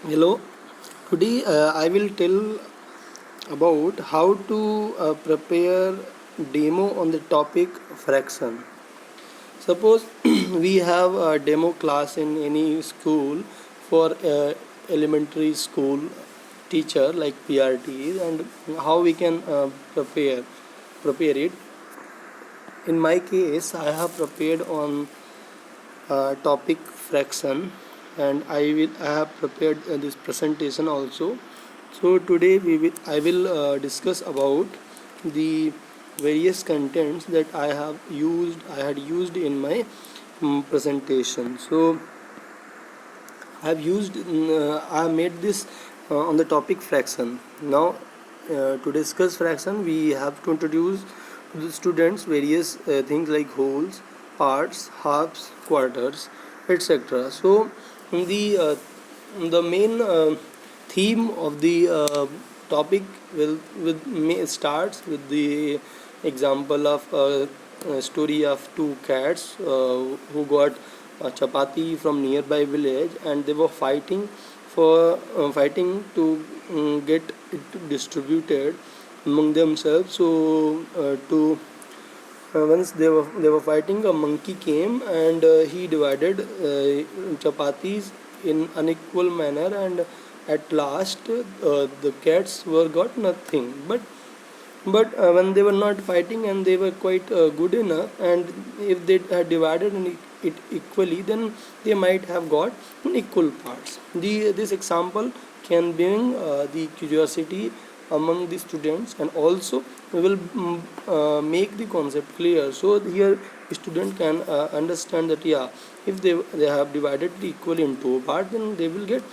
Hello. Today I will tell about how to prepare demo on the topic fraction. Suppose we have a demo class in any school for elementary school teacher like PRT, and how we can prepare it. In my case, I have prepared on topic fraction, and I have prepared this presentation also. So today I will discuss about the various contents that I had used in my presentation. So I have made this on the topic fraction. Now to discuss fraction, we have to introduce to the students various things like wholes, parts, halves, quarters, etc. So the main theme of the topic starts with the example of a story of two cats who got a chapati from nearby village, and they were fighting to get it distributed among themselves. So to once they were fighting, a monkey came, and he divided chapatis in unequal manner, and at last the cats were got nothing. But when they were not fighting and they were quite good enough, and if they had divided it equally, then they might have got equal parts. This example can bring the curiosity among the students, and also we will make the concept clear. So here student can understand that, yeah, if they have divided it equally in two parts, then they will get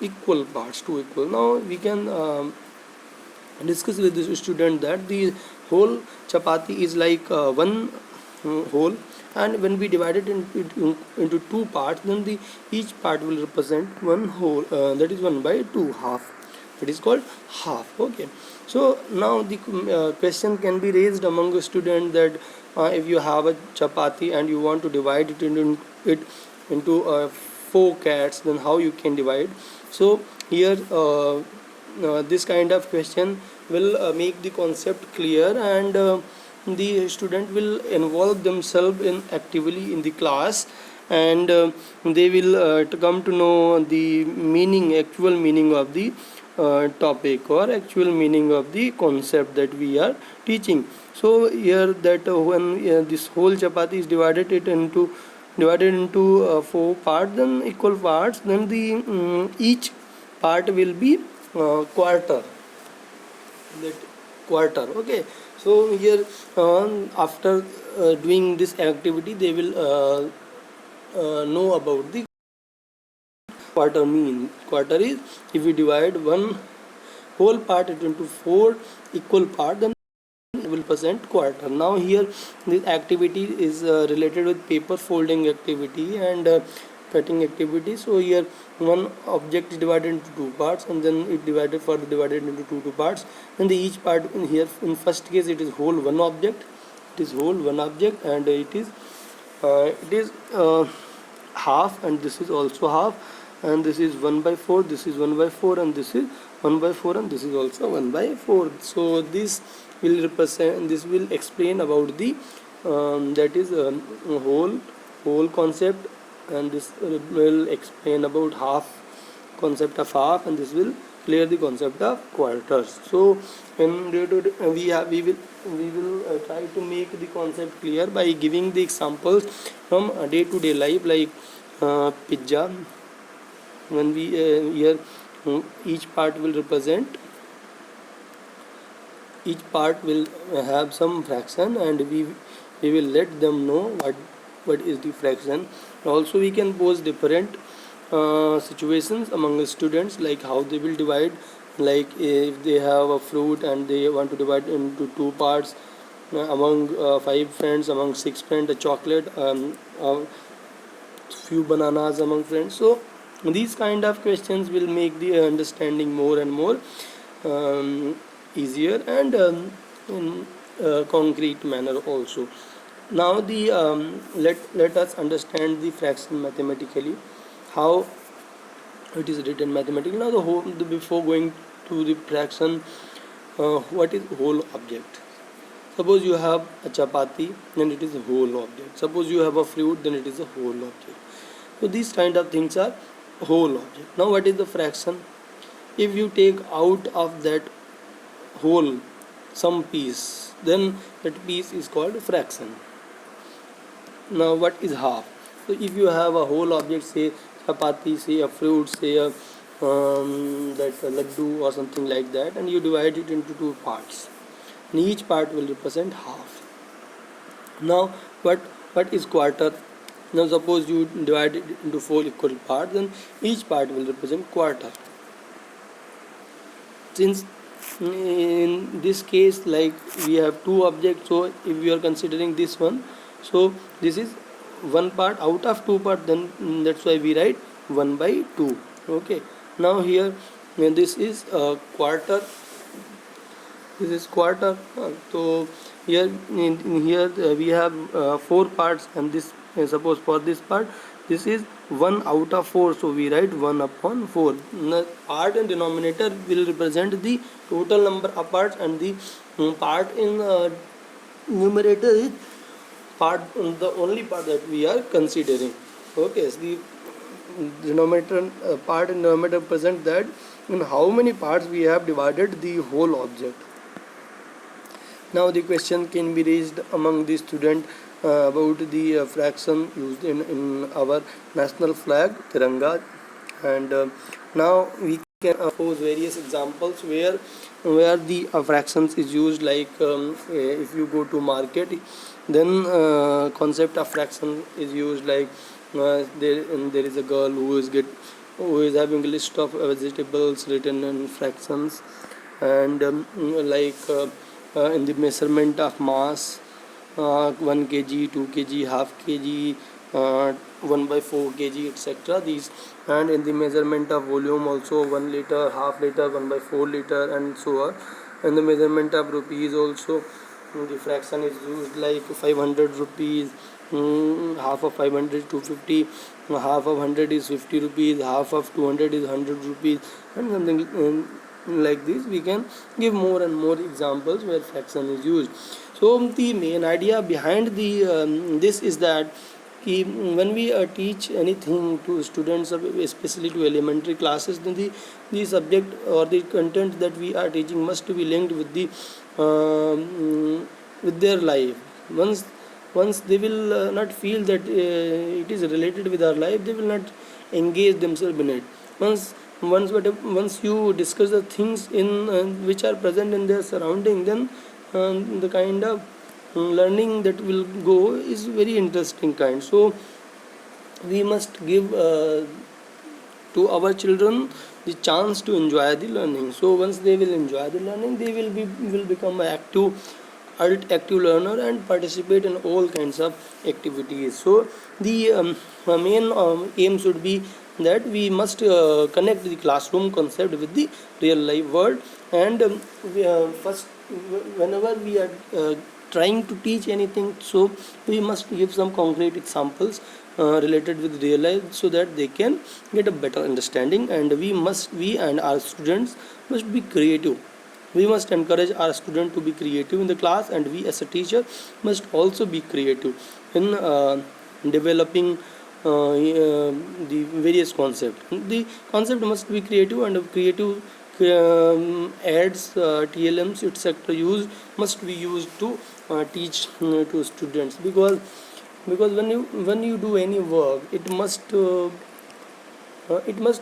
equal parts, two equal. Now we can discuss with this student that the whole chapati is like one whole, and when we divide it into two parts, then each part will represent one whole, that is 1 by 2 half. It is called half. Okay, so now the question can be raised among the student that if you have a chapati and you want to divide it into four cats, then how you can divide. So here this kind of question will make the concept clear, and the student will involve themselves in actively in the class, and they will come to know the actual meaning of the topic, or actual meaning of the concept that we are teaching. So here that when this whole chapati is divided into four parts, then equal parts, then the each part will be quarter. That quarter. Okay, so here after doing this activity, they will know about the quarter mean. Quarter is, if we divide one whole part into four equal part, then it will present quarter. Now here this activity is related with paper folding activity and cutting activity. So here one object is divided into two parts, and then it divided into two parts. Then each part in here, in first case, it is whole one object. It is whole one object, and it is half, and this is also half, and this is 1 by 4, this is 1 by 4, and this is 1 by 4, and this is also 1 by 4. So this will explain about the that is whole concept, and this will explain about half, concept of half, and this will clear the concept of quarters. So in we will try to make the concept clear by giving the examples from day-to-day life, like pizza. When we here each part will represent, each part will have some fraction, and we will let them know what is the fraction. Also we can pose different situations among the students, like how they will divide. Like if they have a fruit and they want to divide into two parts, among five friends, among six friends, a chocolate, few bananas among friends. So these kind of questions will make the understanding more and more easier, and in concrete manner also. Now let us understand the fraction mathematically. How it is written mathematically. Now before going to the fraction, what is whole object? Suppose you have a chapati, then it is a whole object. Suppose you have a fruit, then it is a whole object. So these kind of things are whole object. Now what is the fraction? If you take out of that whole some piece, then that piece is called fraction. Now what is half? So if you have a whole object, say chapati, say a fruit, say a that laddu or something like that, and you divide it into two parts, and each part will represent half. Now what is quarter? Now suppose you divide it into four equal parts, then each part will represent quarter. Since in this case, like, we have two objects, so if we are considering this one, so this is one part out of two part, then that's why we write 1 by 2. Okay, now here this is quarter, this is quarter. So here here we have four parts, and this suppose for this part this is 1 out of 4, so we write 1 upon 4. Now, part and denominator will represent the total number of parts, and the part in numerator is part, the only part that we are considering. Okay, so the denominator part and denominator present that in how many parts we have divided the whole object. Now the question can be raised among the student about the fraction used in our national flag, Tiranga, and now we can pose various examples where the fractions is used. Like if you go to market, then concept of fraction is used. Like there is a girl who is having a list of vegetables written in fractions, and in the measurement of mass, 1 kg, 2 kg, half kg, 1 by 4 kg, etc. These, and in the measurement of volume also, 1 liter, half liter, 1 by 4 liter, and so on. And the measurement of rupees also, the fraction is used, like 500 rupees, half of 500 250, half of 100 is 50 rupees, half of 200 is 100 rupees, and something like this. We can give more and more examples where fraction is used. So the main idea behind the this is that when we teach anything to students, especially to elementary classes, then the subject or the content that we are teaching must be linked with their life. Once they will not feel that it is related with our life, they will not engage themselves in it. Once you discuss the things in which are present in their surrounding, then the kind of learning that will go is very interesting kind. So we must give to our children the chance to enjoy the learning. So once they will enjoy the learning, they will become an active learner and participate in all kinds of activities. So the main aim should be that we must connect the classroom concept with the real life world, and first, whenever we are trying to teach anything, so we must give some concrete examples related with real life, so that they can get a better understanding. And we and our students must be creative. We must encourage our student to be creative in the class, and we as a teacher must also be creative in developing the various concepts. The concept must be creative, and creative ads, TLMs, etc. must be used to teach to students, because when you do any work, it must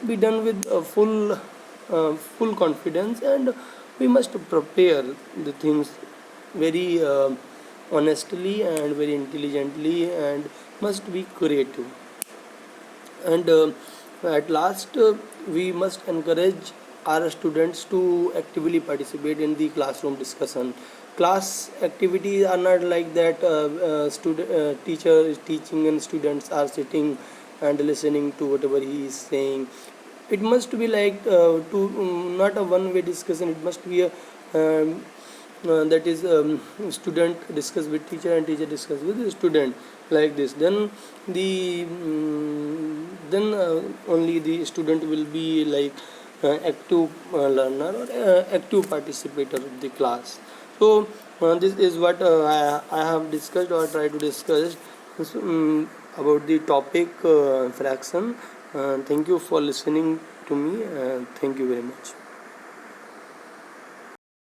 be done with full confidence, and we must prepare the things very honestly and very intelligently, and must be creative. And at last, we must encourage our students to actively participate in the classroom discussion. Class activities are not like that teacher is teaching and students are sitting and listening to whatever he is saying. It must be like not a one way discussion. It must be a that is student discuss with teacher and teacher discuss with the student, like this. Then only the student will be like active learner or active participator of the class. So this is what I have discussed or try to discuss about the topic fraction. Thank you for listening to me. Thank you very much.